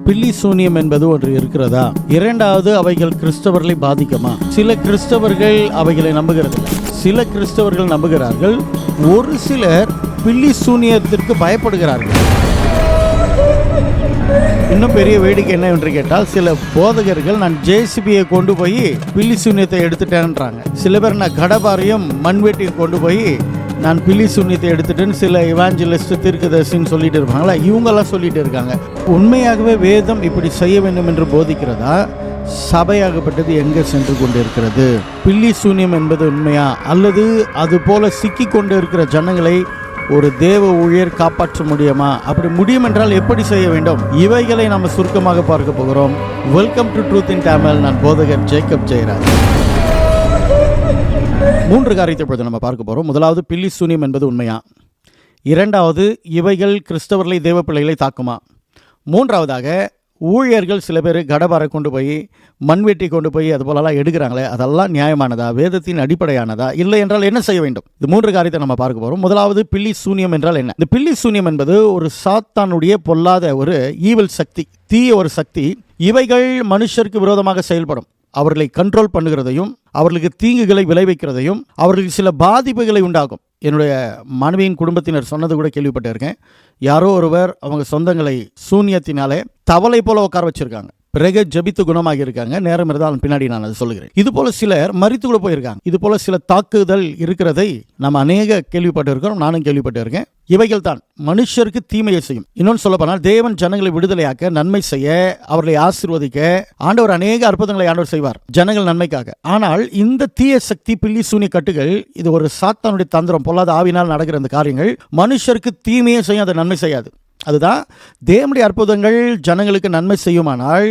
பில்லி சூனியம் என்பது ஒன்று இருக்கிறதா? இரண்டாவது, அவைகள் கிறிஸ்தவர்களை பாதிக்குமா? சில கிறிஸ்தவர்கள் அவைகளை நம்புகிறதில்லை, சில கிறிஸ்தவர்கள் நம்புகிறார்கள். ஒரு சிலர் பில்லி சூனியத்திற்கு பயப்படுகிறார்கள். இன்னும் பெரிய வேடிக்கை என்ன என்று கேட்டால், சில போதகர்கள் நான் ஜேசிபியை கொண்டு போய் பில்லி சூனியத்தை எடுத்துட்டேன்றாங்க. சில பேர் நான் கடபாரையும் மண்வெட்டியும் கொண்டு போய் நான் பில்லி சூனியத்தை எடுத்துட்டேன்னு சில இவாஞ்சலிஸ்ட் தீர்க்கதரிசின்னு சொல்லிட்டு இருப்பாங்களா, இவங்கெல்லாம் சொல்லிட்டு இருக்காங்க. உண்மையாகவே வேதம் இப்படி செய்ய வேண்டும் என்று போதிக்கிறதா? சபையாகப்பட்டது எங்கே சென்று கொண்டு இருக்கிறது? பில்லி சூனியம் என்பது உண்மையா, அல்லது அது போல சிக்கி கொண்டு இருக்கிற ஜனங்களை ஒரு தேவ ஊழியர் காப்பாற்ற முடியுமா? அப்படி முடியும் என்றால் எப்படி செய்ய வேண்டும்? இவைகளை நம்ம சுருக்கமாக பார்க்க போகிறோம். வெல்கம் டு ட்ரூத் இன் தமிழ். நான் போதகர் ஜேக்கப் ஜெயராஜ். 3 காரியத்தை இப்பொழுது நம்ம பார்க்க போகிறோம். முதலாவது, பில்லி சூனியம் என்பது உண்மையா? இரண்டாவது, இவைகள் கிறிஸ்தவர்களை தேவ பிள்ளைகளை தாக்குமா? மூன்றாவதாக, ஊழியர்கள் சில பேர் கடபாரை கொண்டு போய் மண்வெட்டி கொண்டு போய் அது போலலாம் எடுக்கிறாங்களே, அதெல்லாம் நியாயமானதா? வேதத்தின் அடிப்படையானதா? இல்லை என்றால் என்ன செய்ய வேண்டும்? இது 3 காரியத்தை நம்ம பார்க்க போகிறோம். முதலாவது, பில்லி சூனியம் என்றால் என்ன? இந்த பில்லி சூனியம் என்பது ஒரு சாத்தானுடைய பொல்லாத ஒரு ஈவில் சக்தி, தீய ஒரு சக்தி. இவைகள் மனுஷருக்கு விரோதமாக செயல்படும். அவர்களை கண்ட்ரோல் பண்ணுகிறதையும், அவர்களுக்கு தீங்குகளை விளைவிக்கிறதையும், அவர்களுக்கு சில பாதிப்புகளை உண்டாகும். என்னுடைய மனைவியின் குடும்பத்தினர் சொன்னது கூட கேள்விப்பட்டிருக்கேன். யாரோ ஒருவர் அவங்க சொந்தங்களை சூனியத்தினாலே தவளை போல உட்கார வச்சிருக்காங்க. பிறகு ஜெபித்து குணமாகி இருக்காங்க. நேரம் இருந்தாலும் பின்னாடி நான் அதை சொல்லுகிறேன். இது போல சிலர் மரித்து கூட போயிருக்காங்க. இது போல சில தாக்குதல் இருக்கிறதை நம்ம அநேக கேள்விப்பட்டு இருக்கிறோம். நானும் கேள்விப்பட்டு இருக்கேன். இவைகள் தான் மனுஷருக்கு தீமையை செய்யும். இன்னொன்று சொல்ல போனால், தேவன் ஜனங்களை விடுதலையாக்க, நன்மை செய்ய, அவர்களை ஆசீர்வதிக்க ஆண்டவர் அநேக அற்புதங்களை ஆண்டவர் செய்வார் ஜனங்கள் நன்மைக்காக. ஆனால் இந்த தீய சக்தி, பில்லி சூனிய கட்டுகள், இது ஒரு சாத்தானுடைய தந்திரம், பொல்லாத ஆவினால் நடக்கிற இந்த காரியங்கள் மனுஷருக்கு தீமையை செய்யும், அதை நன்மை செய்யாது. அதுதான் தேவனுடைய அற்புதங்கள் ஜனங்களுக்கு நன்மை செய்யுமானால்,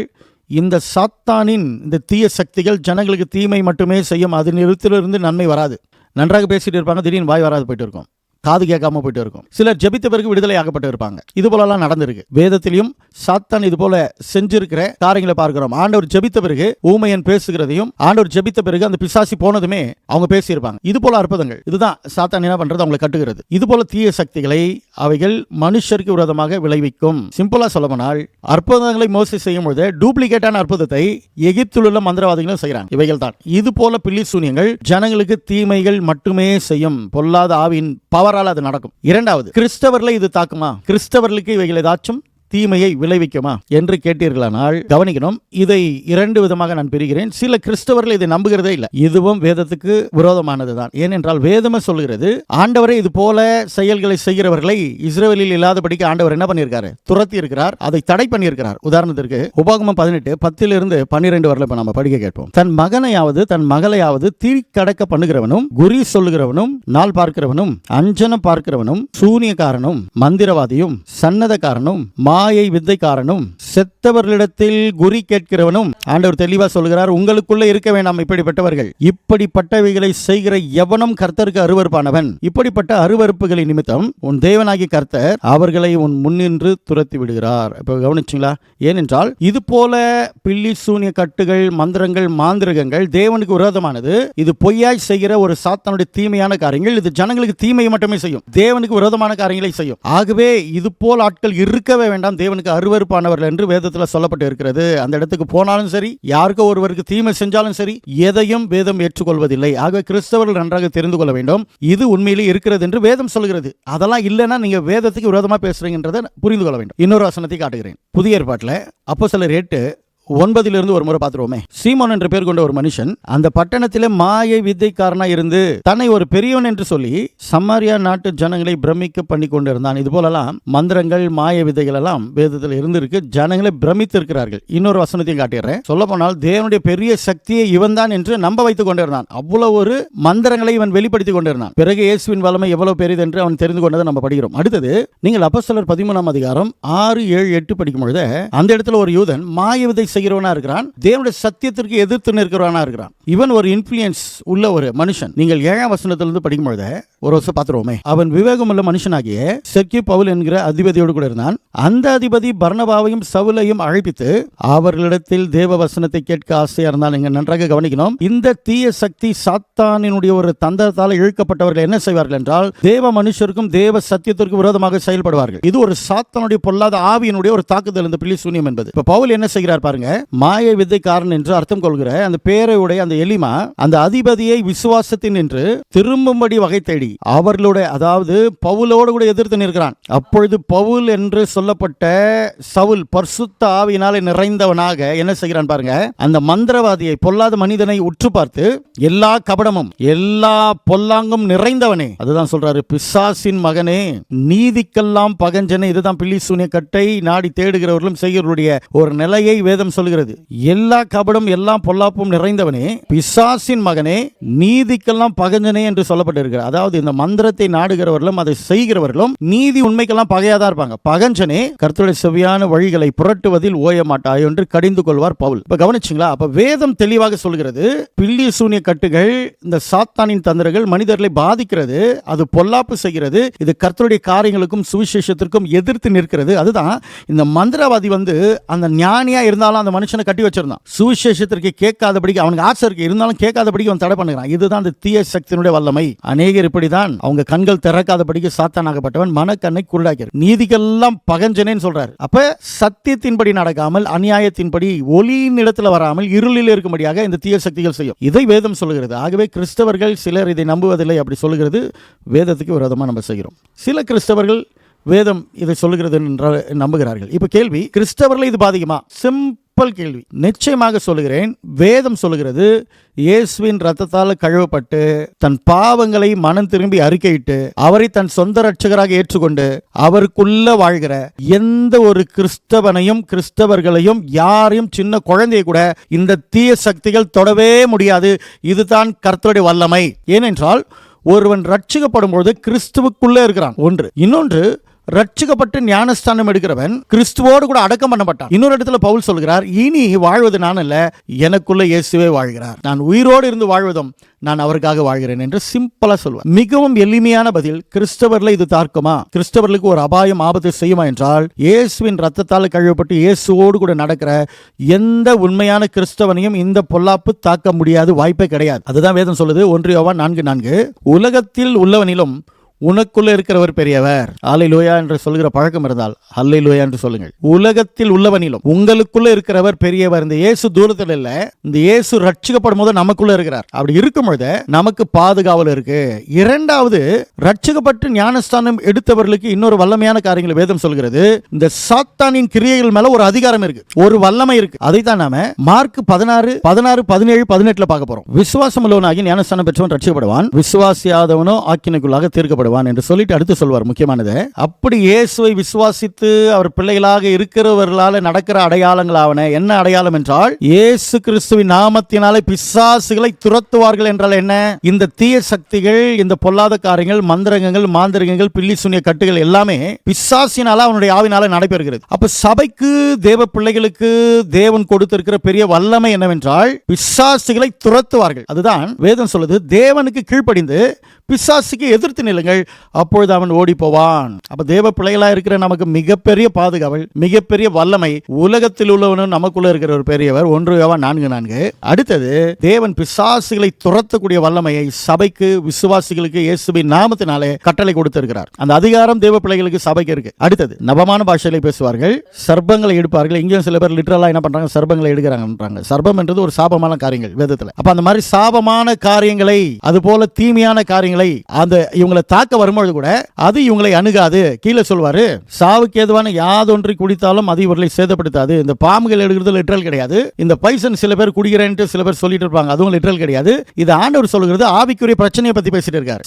இந்த சாத்தானின் இந்த தீய சக்திகள் ஜனங்களுக்கு தீமை மட்டுமே செய்யும். அது நிறுத்திலிருந்து நன்மை வராது. நன்றாக பேசிட்டு இருப்பாங்க, திடீர்னு வாய் வராது போயிட்டு இருக்கும், காது கேட்காம போயிட்டு இருக்கும். சிலர் ஜெபித்த பிறகு விடுதலை ஆகப்பட்டு இருப்பாங்க. இது போலலாம் நடந்திருக்கு. வேதத்திலையும் சாத்தான் இது போல செஞ்சிருக்கிற காரியங்களை பார்க்கிறோம். ஆண்டவர் ஜெபித்த பிறகு ஊமையன் பேசுகிறதையும், ஆண்டவர் ஜெபித்த பிறகு அந்த பிசாசி போனதுமே அவங்க பேசியிருப்பாங்க. இது போல அற்புதங்கள். இதுதான் சாத்தான் என்ன பண்றது, அவங்களை கட்டுகிறது. இது போல தீய சக்திகளை அவைகள் மனுஷருக்கு விரோதமாக விளைவிக்கும். சிம்பிளா சொல்லப்போனால், அற்புதங்களை மோசே செய்யும் பொழுது டூப்ளிகேட்டான அற்புதத்தை எகிப்தில் உள்ள மந்திரவாதிகளும் செய்யறாங்க. இவைகள் தான். இது போல பில்லி சூனியங்கள் ஜனங்களுக்கு தீமைகள் மட்டுமே செய்யும். பொல்லாத ஆவியின் பவர் அது நடக்கும். இரண்டாவது, கிறிஸ்தவர்களை இது தாக்குமா? கிறிஸ்தவர்களுக்கு இவைகள் ஏதாச்சும் தீமையை விளைவிக்குமா என்று கேட்டீர்களானால் கவனிக்கணும். இதை 2 விதமாக நான் பிரிக்கிறேன். சில கிறிஸ்தவர்கள் இதை நம்புகிறதே இல்லை. இதுவும் வேதத்துக்கு விரோதமானதுதான். ஏனென்றால் வேதமே சொல்கிறது, ஆண்டவரே இது போல செயல்களை செய்கிறவர்களை இஸ்ரவேலில் இல்லாதபடிக்கு ஆண்டவர் என்ன பண்ணியிருக்காரு? துரத்தி இருக்கிறார், அதை தடை பண்ணியிருக்கிறார். உதாரணத்திற்கு உபாகமம் 18:10-12 வரல நம்ம படிக்க கேட்போம். தன் மகனையாவது தன் மகளையாவது தீக்கடக்க பண்ணுகிறவனும், குறி சொல்லுகிறவனும், நாள் பார்க்கிறவனும், அஞ்சனம் பார்க்கிறவனும், சூனியக்காரனும், மந்திரவாதியும், சன்னதக்காரனும், மாயை வித்தைக்காரனும், செத்தவர்களிடத்தில் குறி கேட்கிறவனும், ஆண்டவர் தெளிவா சொல்கிறார், உங்களுக்குள்ள இருக்க வேண்டாம் இப்படிப்பட்டவர்கள். இப்படிப்பட்டவைகளை செய்கிற எவனும் கர்த்தருக்கு அருவருப்பானவன். இப்படிப்பட்ட அருவருப்புகளின் நிமித்தம் உன் தேவனாகிய கர்த்தர் அவர்களை உன் முன்னின்று துரத்தி விடுகிறார். இப்ப கவனிச்சிங்களா? ஏனென்றால் இது போல பில்லி சூனிய கட்டுகள், மந்திரங்கள், மாந்திரகங்கள் தேவனுக்கு விரோதமானது. இது பொய்யாய் செய்கிற ஒரு சாத்தானுடைய தீமையான காரியங்கள். இது ஜனங்களுக்கு தீமையை மட்டுமே செய்யும், தேவனுக்கு விரோதமான காரியங்களை செய்யும். ஆகவே இது போல் ஆட்கள் இருக்கவே வேண்டாம், தேவனுக்கு அருவருப்பானவர்கள் என்று வேதத்தில் சொல்லப்பட்டு இருக்கிறது. அந்த இடத்துக்கு போனாலும் சரி, யாருக்கோ ஒருவருக்கு தீமை செஞ்சாலும் சரி, எதையும் வேதம் ஏற்றுக்கொள்வதில்லை. ஆகவே கிறிஸ்தவர்கள் நன்றாக தெரிந்து கொள்ள வேண்டும், இது உண்மையிலே இருக்கிறது என்று வேதம் சொல்கிறது. அதெல்லாம் இல்லைன்னா நீங்க வேதத்துக்கு விரோதமா பேசுறீங்கன்றதை புரிந்து கொள்ள வேண்டும். இன்னொரு வசனத்தை காட்டுகிறேன். புதிய ஏற்பாட்டில் அப்போஸ்தலர் 8:9 ஒரு முறை பார்த்துருவோமே. சீமோன் என்ற பேர் கொண்ட ஒரு மனுஷன் அந்த பட்டணத்திலே மாயை வித்தைக்காரனா இருந்து தன்னை ஒரு பெரியவன் என்று சொல்லி சமாரியா நாட்டு ஜனங்களை பிரமிக்க பண்ணி கொண்டிருந்தான். இது போலலாம் மந்திரங்கள், மாய விதைகள் எல்லாம் வேதத்தில் இருந்திருக்கு. ஜனங்களை பிரமித்து இருக்கிறார்கள். இன்னொரு வசனத்தையும் காட்டிடுறேன். சொல்ல போனால் தேவனுடைய பெரிய சக்தியை இவன் தான் என்று நம்ப வைத்துக் கொண்டிருந்தான். அவ்வளவு ஒரு மந்திரங்களை இவன் வெளிப்படுத்திக் கொண்டிருந்தான். பிறகு இயேசுவின் வல்லமை எவ்வளவு பெரியது என்று அவன் தெரிந்து கொண்டதை நம்ம படிக்கிறோம். அடுத்தது, நீங்கள் அப்போஸ்தலர் 13 அதிகாரம் 6, 7, 8 படிக்கும் பொழுது அந்த இடத்துல ஒரு யூதன் மாய விதை செய்கிறவனா இருக்கிறான், தேவனுடைய சத்தியத்திற்கு எதிர்த்து நிற்கிறவனா இருக்கிறான். இவன் ஒரு இன்ஃப்ளூயன்ஸ் உள்ள ஒரு மனுஷன். நீங்கள் 7ஆம் வசனத்திலிருந்து படிக்கும் பொழுது ஒரு வருஷம் பார்த்துருவோமே. அவன் விவேகமுள்ள மனுஷனாகிய செர்கியு பவுல் என்கிற அதிபதியோடு கூட இருந்தான். அந்த அதிபதி பர்னபாவையும் சவுலையும் அழைப்பித்து அவர்களிடத்தில் தேவ வசனத்தை கேட்க ஆசையா இருந்தான். நீங்க நன்றாக கவனிக்கணும். இந்த தீய சக்தி சாத்தானினுடைய ஒரு தந்திரத்தால் இழுக்கப்பட்டவர்கள் என்ன செய்வார்கள் என்றால், தேவ மனுஷருக்கும் தேவ சத்தியத்திற்கும் விரோதமாக செயல்படுவார்கள். இது ஒரு சாத்தானுடைய பொல்லாத ஆவியினுடைய ஒரு தாக்குதல், இந்த பில்லி சூனியம் என்பது. இப்ப பவுல் என்ன செய்கிறார் பாருங்க. மாய வித்தைக்காரன் என்று அர்த்தம் கொள்கிற அந்த பேரையுடைய அந்த எலிமா அந்த அதிபதியை விசுவாசத்தின் என்று திரும்பும்படி வகை தேடி அவர்களுடைய, அதாவது பவுலோடு கூட எதிர்த்து நிற்கிறான். அப்பொழுது பவுல் என்று சொல்லப்பட்ட சவுல் பரிசுத்த ஆவியினாலே நிறைந்தவனாக என்ன செய்கிறான் பாருங்க. அந்த மந்திரவாதியை, பொல்லாத மனிதனை உற்று பார்த்து, எல்லா கபடமும் எல்லா பொல்லாங்கும் நிறைந்தவனே, அதுதான் சொல்றாரு, பிசாசின் மகனே, நீதிக்கெல்லாம் பகஞ்சனே. இதுதான் பில்லி சூனிய கட்டை நாடி தேடுகிறவர்களும் செய்கிறவருடைய ஒரு நிலையை வேதம் சொல்கிறது. எல்லா கபடம் எல்லா பொல்லாப்பும் நிறைந்தவனே, பிசாசின் மகனே, நீதிக்கெல்லாம் பகஞ்சனே என்று சொல்லப்பட்டிருக்கிறார். அதாவது இந்த மந்திரத்தை நாடுகிறவர்களும் அதை செய்கிறவர்களும் நீதி உண்மைக்கெல்லாம் பகையாதான் இருப்பாங்க. பகஞ்சனே, கர்த்தருடைய செவ்வியான வழிகளை புரட்டுவதில் ஓய மாட்டாய் என்று கடிந்து கொள்வார் பவுல். இப்ப கவனிச்சிங்களா? அப்ப வேதம் தெளிவாக சொல்கிறது, பில்லி சூனிய கட்டுகள், இந்த சாத்தானின் தந்திரங்கள் மனிதர்களை பாதிக்கிறது, அது பொல்லாப்பு செய்கிறது, இது கர்த்தருடைய காரியங்களுக்கும் சுவிசேஷத்திற்கும் எதிர்த்து நிற்கிறது. அதுதான் இந்த மந்திரவாதி அந்த ஞானியா இருந்தாலும் அந்த மனுஷனை கட்டி வச்சிருந்தான். சுவிசேஷத்திற்கு கேட்காதபடிக்கு அவனுக்கு ஆசை இருக்கு, இருந்தாலும் கேட்காதபடிக்கு அவன் தடை பண்ணுகிறான். இதுதான் அந்த தீய சக்தியினுடைய வல்லமை. அநேகர் இப்படிதான் அவங்க கண்கள் திறக்காதபடிக்கு சாத்தானாகப்பட்டவன் மனக்கண்ணை குருடாக்கிறார். நீதிக்கெல்லாம் பகஞ்சனேன்னு சொல்றாரு. அப்ப சத்தியத்தின்படி நடக்காமல், அநியாயத்தின்படி ஒளியின் இடத்துல வராமல் இருளில் இருக்கும்படியாக இந்த தீய சக்திகள் செய்யும். இதை வேதம் சொல்லுகிறது. ஆகவே கிறிஸ்தவர்கள் சிலர் இதை நம்புவதில்லை. அப்படி சொல்லுகிறது வேதத்துக்கு விரோதமா நம்ம செய்கிறோம். சில கிறிஸ்தவர்கள் வேதம் இதை சொல்லுகிறது என்று நம்புகிறார்கள். இப்ப கேள்வி, கிறிஸ்தவர்களை இது பாதிக்குமா? சிம்பிள் கேள்வி. நிச்சயமாக சொல்லுகிறேன், வேதம் சொல்லுகிறது, இயேசுவின் ரத்தத்தால் கழுவப்பட்டு தன் பாவங்களை மனம் திரும்பி அறிக்கையிட்டு அவரை தன் சொந்த ரட்சகராக ஏற்றுக்கொண்டு அவருக்குள்ள வாழ்கிற எந்த ஒரு கிறிஸ்தவனையும் கிறிஸ்தவர்களையும் யாரையும், சின்ன குழந்தையை கூட இந்த தீய சக்திகள் தொடவே முடியாது. இதுதான் கர்த்தருடைய வல்லமை. ஏனென்றால் ஒருவன் ரட்சிக்கப்படும் பொழுது கிறிஸ்துவுக்குள்ளே இருக்கிறான். ஒன்று. இன்னொன்று, ரட்சிக்கப்பட்டு ஞானஸ்தானம் எடுக்கிறவன் கிறிஸ்துவோடு கூட அடக்கம் பண்ணப்பட்டான். இன்னொரு இடத்துல பவுல் சொல்கிறார், இனி வாழ்வது நான் அல்ல, எனக்குள்ள இயேசுவே வாழ்கிறார். நான் உயிரோடு இருந்து வாழ்வதும் நான் அவருக்காக வாழ்கிறேன் என்று சிம்பிளா சொல்வார். மிகவும் எளிமையான பதில். கிறிஸ்தவர்களை இது தாக்குமா? கிறிஸ்தவர்களுக்கு ஒரு அபாயம், ஆபத்து செய்யுமா என்றால், இயேசுவின் ரத்தத்தால் கழுவப்பட்டு இயேசுவோடு கூட நடக்கிற எந்த உண்மையான கிறிஸ்தவனையும் இந்த பொல்லாப்பு தாக்க முடியாது, வாய்ப்பே கிடையாது. அதுதான் வேதம் சொல்லுது. 1 யோவான் 4:4, உலகத்தில் உள்ளவனிலும் உனக்குள்ள இருக்கிறவர் பெரியவர். அல்லேலூயா என்று சொல்கிற பழக்கம் இருந்தால் அல்லேலூயா என்று சொல்லுங்கள். உலகத்தில் உள்ளவனிலும் உங்களுக்குள்ள இருக்கிறவர் பெரியவர். இந்த இயேசு தூரத்தில் இல்ல, இந்த இயேசு ரட்சிக்கப்படும் போது நமக்குள்ள இருக்கிறார். அப்படி இருக்கும் பொழுது நமக்கு பாதுகாவல் இருக்கு. இரண்டாவது, ரட்சிக்கப்பட்டு ஞானஸ்தானம் எடுத்தவர்களுக்கு இன்னொரு வல்லமையான காரியங்களை வேதம் சொல்கிறது. இந்த சாத்தானின் கிரியைகள் மேல ஒரு அதிகாரம் இருக்கு, ஒரு வல்லமை இருக்கு. அதைத்தான் நாம மார்க் 16, 17, 18 பார்க்க போறோம். விசுவாசம் உள்ளவனாகி ஞானஸ்தானம் பெற்றவன் ரட்சிக்கப்படுவான், விசுவாசியாதவனோ ஆக்கினைக்குள்ளாக தீர்க்கப்படுவான் என்று சொல்லிட்டு அடுத்து சொல்வார் முக்கியமானது. அப்படி இயேசுவை விசுவாசித்து அவர் பிள்ளைகளாக இருக்கிறவர்களால் நடக்கிற அடையாளங்களாவன. என்ன அடையாளம் என்றால், இயேசு கிறிஸ்துவின் நாமத்தினாலே பிசாசுகளை துரத்துவார்கள் என்றால் என்ன? இந்த தீய சக்திகள், இந்த பொல்லாத காரியங்கள், மந்திரங்கள், மாந்திரிகங்கள், பில்லி சூனிய கட்டுகள் எல்லாமே பிசாசினால, அவனுடைய ஆவினால நடைபெறுகிறது. அப்ப சபைக்கு, தேவ பிள்ளைகளுக்கு தேவன் கொடுத்திருக்கிற பெரிய வல்லமை என்னவென்றால், பிசாசுகளை துரத்துவார்கள். அதுதான் வேதம் சொல்லுது. தேவனுக்கு கீழ்ப்படிந்து பிசாசுக்கு எதிர்த்து நில்லுங்கள், அப்பொழுது அவன் ஓடி போவான். அப்ப தேவ பிள்ளைகளா இருக்கிற நமக்கு மிகப்பெரிய பாதுகாவல், மிகப்பெரிய வல்லமை. உலகத்தில் உள்ளவனும் நமக்குள்ள இருக்கிற ஒரு பெரியவர். 1 யோவான் 4:4. அடுத்தது, தேவன் பிசாசுகளை துரத்தக்கூடிய வல்லமையை சபைக்கு, விசுவாசிகளுக்கு இயேசுவின் நாமத்தினாலே கட்டளை கொடுத்திருக்கிறார். அந்த அதிகாரம் தேவ பிள்ளைகளுக்கு, சபைக்கு இருக்கு. அடுத்தது, நவமான பாஷையில பேசுவார்கள், சர்ப்பங்களை எடுப்பார்கள். இங்கேயும் சில பேர் லிட்டரலா என்ன பண்றாங்க, சர்ப்பங்களை எடுக்கிறாங்க. சர்ப்பம் என்றது ஒரு சாபமான காரியங்கள் வேதத்துல. அப்ப அந்த மாதிரி சாபமான காரியங்களை, அது போல தீமையான காரியங்களை அந்த இவங்களை தாக்க வரும்பொழுது கூட அது இவங்களை அணுகாது. கீழே சொல்வாரு, சாவுக்கு ஏதுவான யாதொன்றை குடித்தாலும் அது இவர்களை சேதப்படுத்தாது. இந்த பாம்புகள் எடுக்கிறது லிட்டரல் கிடையாது. இந்த பைசன் சில பேர் குடிக்கிறேன்ட்டு சில பேர் சொல்லிட்டு இருப்பாங்க, அதுவும் லிட்டரல் கிடையாது. இது ஆண்டவர் சொல்கிறது. ஆவிக்குரிய பிரச்சனையை பத்தி பேசிட்டு இருக்காரு.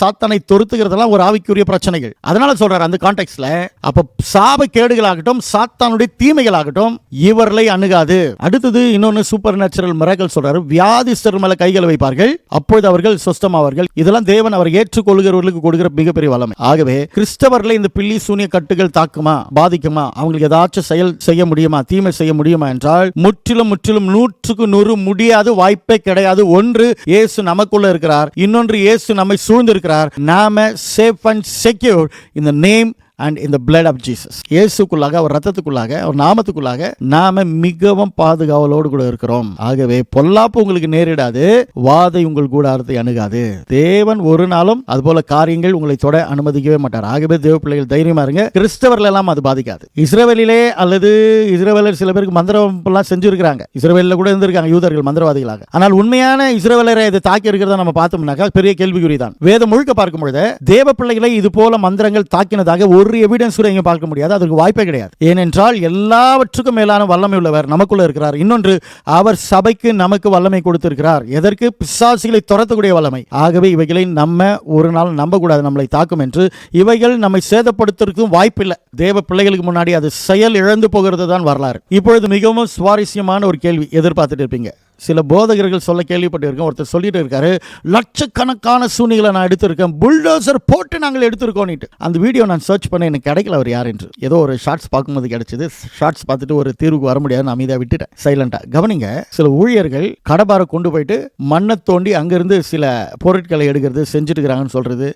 சாத்தானை தொடுத்துகிறதெல்லாம் ஒரு ஆவிக்குரிய பிரச்சனைகள். அதனால சொல்றாரு அந்த கான்டெக்ட்ல. அப்ப சாப கேடுகளாகட்டும், சாத்தானுடைய தீமைகளாகட்டும் இவர்களை அணுகாது. அடுத்தது இன்னொன்னு சூப்பர் நேச்சுரல் மிராக்கிள் சொல்றாரு. வியாதிஸ்தர் மேல கைகளை வைப்பார்கள், அப்பொழுது அவர்கள் சொஸ்தமாவார்கள். இதெல்லாம் தேவன் அவர் ஏற்றுக்கொள்கிறவர்களுக்கு ஊழியர்களுக்கு கொடுக்கிற மிகப்பெரிய வல்லமை. ஆகவே கிறிஸ்தவர்களை இந்த பில்லி சூனிய கட்டுகள் தாக்குமா, பாதிக்குமா, அவங்களுக்கு ஏதாச்சும் செயல் செய்ய முடியுமா, தீமை செய்ய முடியுமா என்றால் முற்றிலும் 100% முடியாது, வாய்ப்பே கிடையாது. ஒன்று, இயேசு நமக்குள்ள இருக்கிறார். இன்னொன்று, இயேசு நம்மை சூழ்ந்திருக்கிறார். நாம safe and secure in the name and in the blood of Jesus. இயேசுக்குள்ளாக, அவர் ரத்தத்துக்குள்ளாக, அவர் நாமத்துக்குள்ளாக நாம மிகவும் பாதுகாவலோடு கூட இருக்கிறோம். ஆகவே பொல்லாப்பு உங்களுக்கு நேரிடாது, வாதை உங்கள் கூடாரத்தை அணுகாது. தேவன் ஒரு நாளும் அதுபோல காரியங்கள் உங்களை தொட அனுமதிக்கவே மாட்டார். ஆகவே தேவ பிள்ளைகள் தைரியமா இருங்க. கிறிஸ்தவர்கள் எல்லாம் அது பாதிக்காது. இஸ்ரவேலிலே அல்லது இஸ்ரவேலர் சில பேருக்கு மந்திரம் எல்லாம் செஞ்சிருக்காங்க. இஸ்ரவேலில் கூட இருந்திருக்காங்க யூதர்கள் மந்திரவாதிகளாக. ஆனால் உண்மையான இஸ்ரவேலரை இதை தாக்கி இருக்கிறத நம்ம பார்த்தோம்னாக்கா பெரிய கேள்விக்குறிதான். வேதம் முழுக்க பார்க்கும் பொழுது தேவ பிள்ளைகளை இது போல மந்திரங்கள் தாக்கினதாக ஒரு எவிடன்ஸ் கூட இங்க பார்க்க முடியாது. அதற்கு வாய்ப்பே கிடையாது. ஏனென்றால் எல்லாவற்றுக்கும் மேலான வல்லமை உள்ளவர் நமக்குள்ள இருக்கிறார். இன்னொன்று, அவர் சபைக்கு நமக்கு வல்லமை கொடுத்திருக்கிறார். எதற்கு? பிசாசுகளை துரத்தக்கூடிய வல்லமை. ஆகவே இவைகளை நம்ம ஒரு நாள் நம்ப கூடாது, நம்மளை தாக்கும் என்று. இவைகள் நம்மை சேதப்படுத்துறதுக்கும் வாய்ப்பில்லை. தேவ பிள்ளைகளுக்கு முன்னாடி அது செயல் இழந்து போகிறது தான் வரலாறு. இப்பொழுது மிகவும் சுவாரஸ்யமான ஒரு கேள்வி எதிர்பார்த்துட்டு இருப்பீங்க. சில போதகர்கள் சொல்ல கேள்விப்பட்டிருக்கேன். ஒருத்தர் சொல்லிட்டு இருக்காரு, லட்சக்கணக்கான சூனிகளை நான் எடுத்திருக்கேன், புல்டோசர் போட்டு நாங்கள் எடுத்திருக்கோம். அந்த வீடியோ நான் சர்ச் பண்ண எனக்கு கிடைக்கல அவர் யார் என்று. ஏதோ ஒரு ஷார்ட்ஸ் பார்க்கும்போது கிடைச்சது. ஷார்ட்ஸ் பார்த்துட்டு ஒரு தீர்வுக்கு வர முடியாது, நான் அமைதியாக விட்டுட்டேன், சைலண்டா. கவனிங்க, சில ஊழியர்கள் கடபாரை கொண்டு போயிட்டு மண்ணை தோண்டி அங்கிருந்து சில பொருட்களை எடுக்கிறது செஞ்சுட்டு இருக்கிறாங்கன்னு சொல்றது,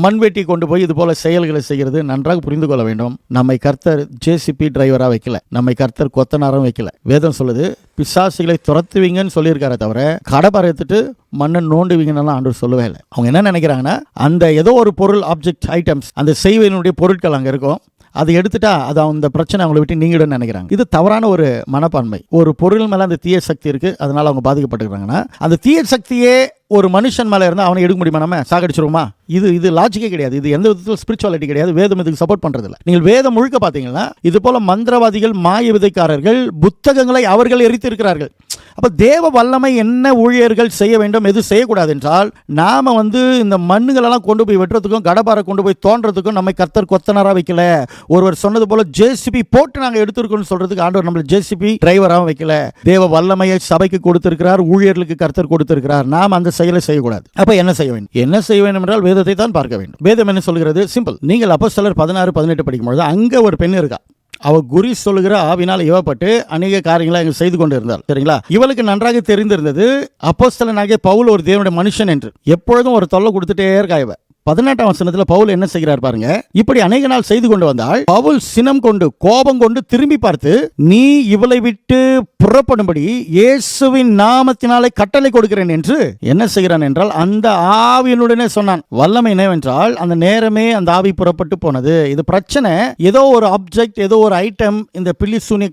மண்வெட்டி கொண்டு போய் இது போல செயல்களை செய்கிறது. நன்றாக புரிந்து கொள்ள வேண்டும், நம்மை கர்த்தர் ஜேசிபி டிரைவரா வைக்கல, நம்மை கர்த்தர் கொத்தனாரும் வைக்கல. வேதம் சொல்லுது பிசாசுகளை துரத்துவீங்கன்னு சொல்லியிருக்காரு தவிர கடபாரை எடுத்துட்டு மண்ணை நோண்டுவீங்கன்னு ஆண்டவர் சொல்லவே இல்லை. அவங்க என்ன நினைக்கிறாங்கன்னா, அந்த ஏதோ ஒரு பொருள், ஆப்ஜெக்ட், ஐட்டம்ஸ், அந்த செய்வனுடைய பொருட்கள் அங்கே இருக்கும், அதை எடுத்துட்டா அது அந்த பிரச்சனை அவங்களை விட்டு நீங்கிடும் நினைக்கிறாங்க. இது தவறான ஒரு மனப்பான்மை. ஒரு பொருள் மேல அந்த தீய சக்தி இருக்கு, அதனால அவங்க பாதிக்கப்பட்டிருக்காங்கன்னா அந்த தீய சக்தியே ஒரு மனுஷன் மேல இருந்தா அவனை எடுக்க முடியுமா? நம்ம சாகடிச்சிருவோமா? இது லாஜிக்கே கிடையாது. இது எந்த விதத்தில் ஸ்பிரிச்சுவாலிட்டி கிடையாது. வேதம் இதுக்கு சப்போர்ட் பண்றது இல்லை. நீங்கள் வேதம் முழுக்க பார்த்தீங்கன்னா இது போல மந்திரவாதிகள், மாய விதைக்காரர்கள் புத்தகங்களை அவர்கள் எரித்து இருக்கிறார்கள். அப்ப தேவ வல்லமை என்ன ஊழியர்கள் செய்ய வேண்டும், எது செய்யக்கூடாது என்றால், நாம இந்த மண்ணுகளெல்லாம் கொண்டு போய் வெட்டுறதுக்கும் கடபாரை கொண்டு போய் தோன்றதுக்கும் நம்மை கர்த்தர் கொத்தனாரா வைக்கல. ஒருவர் சொன்னது போல ஜேசிபி போட்டு நாங்கள் எடுத்திருக்கோம்னு சொல்றதுக்கு ஆண்டவர் நம்மளை ஜேசிபி டிரைவராகவும் வைக்கல. தேவ வல்லமையை சபைக்கு கொடுத்திருக்கிறார், ஊழியர்களுக்கு கர்த்தர் கொடுத்திருக்கிறார். நாம் அந்த செயலை செய்யக்கூடாது. அப்ப என்ன செய்ய வேண்டும்? என்ன செய்ய வேண்டும் என்றால் வேதத்தை தான் பார்க்க வேண்டும். வேதம் என்ன சொல்கிறது? சிம்பிள். நீங்கள் அப்போஸ்தலர் 16-18 படிக்கும்போது அங்க ஒரு பெண் இருக்கா. அவ குறி சொல்லுகிற ஆவினால் ஏவப்பட்டு அநேக காரியங்களை அங்கே செய்து கொண்டு இருந்தார். சரிங்களா? இவளுக்கு நன்றாக தெரிந்திருந்தது அப்போஸ்தலனாகிய பவுல் ஒரு தேவனுடைய மனுஷன் என்று. எப்பொழுதும் ஒரு தொல்லை கொடுத்துட்டே இருக்கா இவ. 18ஆம் வசனத்துல பவுல் என்ன செய்கிறார் பாருங்க. இப்படி அநேக நாள் செய்து கொண்டு வந்தால் பவுல் சினம் கொண்டு கோபம் கொண்டு திரும்பி பார்த்து, நீ இவளை விட்டு புறப்படும்படி இயேசுவின் நாமத்தினாலே கட்டளை கொடுக்கிறேன் என்று என்ன செய்கிறான் என்றால் அந்த ஆவியினுடனே சொன்னான். வல்லமை என்னவென்றால் அந்த நேரமே அந்த ஆவி புறப்பட்டு போனது. இது பிரச்சனை ஏதோ ஒரு ஆப்ஜெக்ட், ஏதோ ஒரு ஐட்டம் இந்த பில்லி சூனிய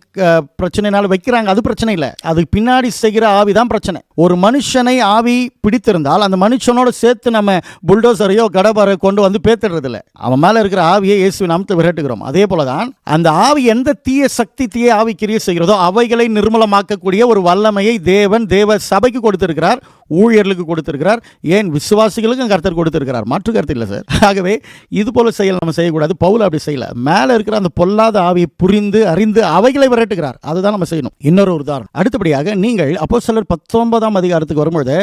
பிரச்சனைனால வைக்கிறாங்க, அது பிரச்சனை இல்லை. அதுக்கு பின்னாடி செய்கிற ஆவிதான் பிரச்சனை. ஒரு மனுஷனை ஆவி பிடித்திருந்தால் அந்த மனுஷனோட சேர்த்து நம்ம புல்டோசரையோ கடபாரை கொண்டு வந்து பேத்துறது இல்லை. அவன் மேல இருக்கிற ஆவியை இயேசுவின் நாமத்தை விரட்டுகிறோம். அதே போலதான் அந்த ஆவி எந்த தீய சக்தி, தீய ஆவி கிரியை செய்கிறதோ அவைகளை நிர்மூலமாக்கக்கூடிய ஒரு வல்லமையை தேவன் தேவ சபைக்கு கொடுத்திருக்கிறார், ஊழியர்களுக்கு கொடுத்திருக்கிறார், ஏன் விசுவாசிகளுக்கும் கர்த்தர் கொடுத்திருக்கிறார். மாற்று கருத்து இல்லை சார். ஆகவே இது போல செயல் நம்ம செய்யக்கூடாது. பவுல் அப்படி செய்யல. மேல இருக்கிற அந்த பொல்லாத ஆவியை புரிந்து அறிந்து அவைகளை விரட்டுகிறார். அதுதான் நம்ம செய்யணும். இன்னொரு உதாரணம். அடுத்தபடியாக நீங்கள் அப்போஸ்தலர் 19ஆம் அதிகாரத்துக்கு வரும்பொழுது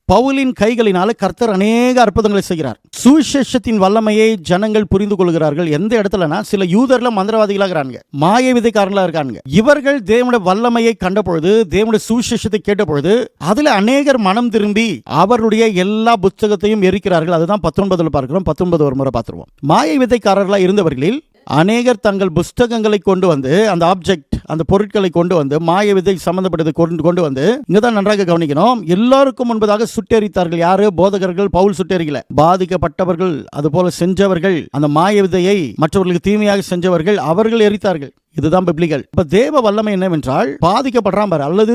பவுலின் கைகளினால கர்த்தர் அநேக அற்புதங்களை செய்கிறார். சுவிசேஷத்தின் வல்லமையை ஜனங்கள் புரிந்து கொள்கிறார்கள். எந்த இடத்துலனா சில யூதர்ல மந்திரவாதிகளாக இருக்காங்க, மாய விதைக்காரங்களா இருக்காங்க. இவர்கள் தேவனுடைய வல்லமையை கண்ட பொழுது, தேவனுடைய சுவிசேஷத்தை கேட்ட பொழுது அதுல அநேகர் மனம் திரும்பி அவருடைய எல்லா புத்தகத்தையும் எரிக்கிறார்கள். அதுதான் 19 பார்க்கிறோம். 19 ஒரு முறை பார்த்துருவோம். மாய விதைக்காரர்களா இருந்தவர்களில் அநேகர் தங்கள் புஸ்தகங்களை கொண்டு வந்து, அந்த ஆப்ஜெக்ட், அந்த பொருட்களை கொண்டு வந்து, மாய விதை சம்பந்தப்பட்டதை கொண்டு வந்து, இங்கதான் நன்றாக கவனிக்கணும், எல்லாருக்கும் முன்பதாக சுட்டெரித்தார்கள். யாரு? போதகர்கள். பவுல் சுட்டெரிக்கல. பாதிக்கப்பட்டவர்கள், அது போல செஞ்சவர்கள், அந்த மாய விதையை மற்றவர்களுக்கு தீமையாக செஞ்சவர்கள், அவர்கள் எரித்தார்கள். இதுதான் பிப்ளிக்கல். இப்ப தேவ வல்லமை என்னவென்றால் பாதிக்கப்படுறான் பாரு, அல்லது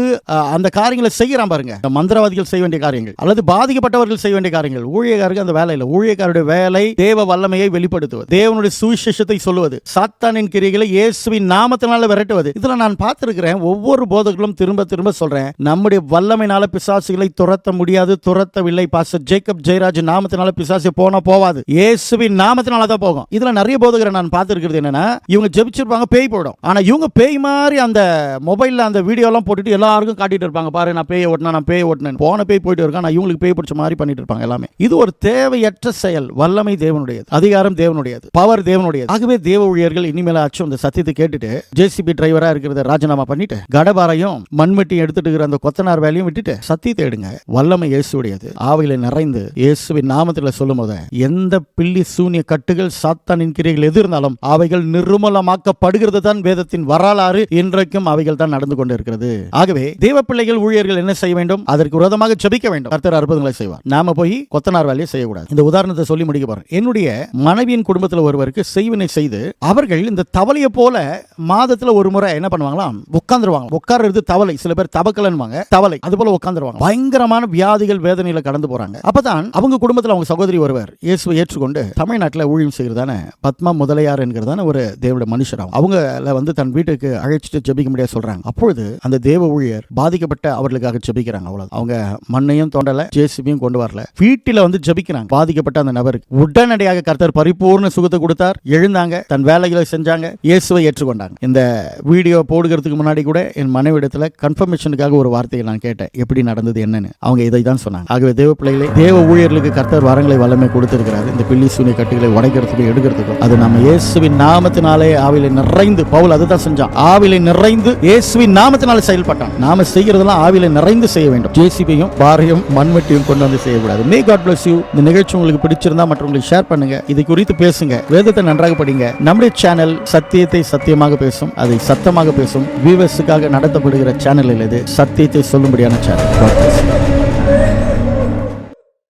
அந்த காரியங்களை செய்யறான் பாருங்க, மந்திரவாதிகள் செய்ய வேண்டிய காரியங்கள் அல்லது பாதிக்கப்பட்டவர்கள் செய்ய வேண்டிய காரியங்கள். ஊழியக்காரருக்கு அந்த வேலை இல்லை. ஊழியக்காரருடைய வேலை தேவ வல்லமையை வெளிப்படுத்துவது, தேவனுடைய சுவிசேஷத்தை சொல்லுவது, சாத்தானின் கிரியைகளை இயேசுவின் நாமத்தினால விரட்டுவது. இதுல நான் பார்த்திருக்கிறேன். ஒவ்வொரு போதகர்களும் திரும்ப திரும்ப சொல்றேன், நம்முடைய வல்லமையினால பிசாசுகளை துரத்த முடியாது, துரத்தவில்லை. பாஸ்டர் ஜேக்கப் ஜெயராஜ் நாமத்தினால பிசாசு போவாது, இயேசுவின் நாமத்தினால தான் போகும். இதுல நிறைய போதகரை நான் பார்த்திருக்கிறது என்னன்னா, இவங்க ஜெபிச்சிருப்பாங்க, பேய் போடும். கூட்டம். ஆனா இவங்க பேய் மாதிரி அந்த மொபைல்ல அந்த வீடியோ எல்லாம் போட்டுட்டு எல்லாருக்கும் காட்டிட்டு இருப்பாங்க, பாரு நான் பேயை ஓட்டினேன், போன பேய் போயிட்டு இருக்கான், நான் இவங்களுக்கு பேய் பிடிச்ச மாதிரி பண்ணிட்டு இருப்பாங்க எல்லாமே. இது ஒரு தேவையற்ற செயல். வல்லமை தேவனுடையது, அதிகாரம் தேவனுடையது, பவர் தேவனுடையது. ஆகவே தேவ ஊழியர்கள் இனிமேலாச்சும் அந்த சத்தியத்தை கேட்டுட்டு ஜேசிபி டிரைவரா இருக்கிறத ராஜினாமா பண்ணிட்டு கடபாரையும் மண்வெட்டி எடுத்துட்டு இருக்கிற அந்த கொத்தனார் வேலையும் விட்டுட்டு சத்தியத்தை எடுங்க. வல்லமை இயேசுடையது. ஆவியில நிறைந்து இயேசுவின் நாமத்தில் சொல்லும் போது எந்த பில்லி சூனிய கட்டுகள் சாத்தானின் கிரியைகள் எது இருந்தாலும் அவைகள் நிர்மூலமாக்கப்படுகிறது தான் வேதத்தின் வரலாறு. இன்றைக்கும் அவைகள் தான் நடந்து கொண்டு இருக்கிறது. ஆகவே தேவ பிள்ளைகள் ஊழியர்கள் என்ன செய்ய வேண்டும்? அதற்கு விரோதமாக ஜெபிக்க வேண்டும். கர்த்தர் அற்புதங்களை செய்வார். நாம போய் கொத்தனார் வேலையை செய்யக்கூடாது. இந்த உதாரணத்தை சொல்லி முடிக்க போறேன். என்னுடைய மனைவியின் குடும்பத்தில் ஒருவருக்கு செய்வினை செய்து அவர்கள் இந்த தவளையை போல மாதத்துல ஒரு முறை என்ன பண்ணுவாங்களாம், உட்கார்ந்துருவாங்க. உட்கார்றது தவளை, சில பேர் தவக்கலன்வாங்க, தவளை அது போல உட்கார்ந்துருவாங்க. பயங்கரமான வியாதிகள் வேதனையில கடந்து போறாங்க. அப்பதான் அவங்க குடும்பத்தில் அவங்க சகோதரி ஒருவர் இயேசுவை ஏற்றுக்கொண்டு தமிழ்நாட்டில் ஊழியம் செய்கிறதான பத்மா முதலையார் என்கிறதான ஒரு தேவனுடைய மனுஷர். அவங்கள வந்து தன் வீட்டுக்கு அழைச்சிட்டு ஜெபிக்க முடியாது சொல்றாங்க. அப்பொழுது அந்த தேவ ஊழியர் பாதிக்கப்பட்ட அவர்களுக்காக ஜெபிக்கிறாங்க. அவ்வளவு அவங்க மண்ணையும் தோண்டல, ஜேசிபியும் கொண்டு வரல, வீட்டில வந்து ஜெபிக்கிறாங்க. பாதிக்கப்பட்ட அந்த நபருக்கு உடனடியாக கர்த்தர் பரிபூர்ண சுகத்தை கொடுத்தார். எழுந்தாங்க, தன் வேலைகளை செஞ்சாங்க, இயேசுவை ஏற்றுக்கொண்டாங்க. இந்த வீடியோ போடுகிறதுக்கு முன்னாடி கூட என் மனைவிடத்துல கன்ஃபர்மேஷனுக்காக ஒரு வார்த்தையை நான் கேட்டேன், எப்படி நடந்தது என்னன்னு. அவங்க இதை தான் சொன்னாங்க. ஆகவே தேவ பிள்ளைகளை, தேவ ஊழியர்களுக்கு கர்த்தர் வரங்களை வல்லமை கொடுத்திருக்கிறார். இந்த பில்லி சூனிய கட்டுகளை உடைக்கிறதுக்கு எடுக்கிறதுக்கும் அது நம்ம இயேசுவின் நாமத்தினாலே ஆவிலை நிறைந்து, பவுல் அதுதான் செஞ்சான், ஆவிலை நிறைந்து இயேசுவின் நாமத்தினாலே செயல்பட்டான். நாம செய்கிறதெல்லாம் ஆவிலை நிறைந்து செய்ய வேண்டும். ஜேசிபியும் பாரையும் மண்வெட்டியும் கொண்டு வந்து செய்யக்கூடாது. May God bless you. இந்த நிகழ்ச்சி உங்களுக்கு பிடிச்சிருந்தா மற்றவங்களுக்கு ஷேர் பண்ணுங்க. இதை குறித்து பேசுங்க, வேதத்தை நன்றாக படிங்க. நம்முடைய சேனல் சத்தியத்தை சத்தியமாக பேசும், அதை சத்தமாக பேசும் வியூவர்ஸுக்காக நடத்தப்படுகிற சேனல். இது சத்தியத்தை சொல்லும்படியான சேனல்.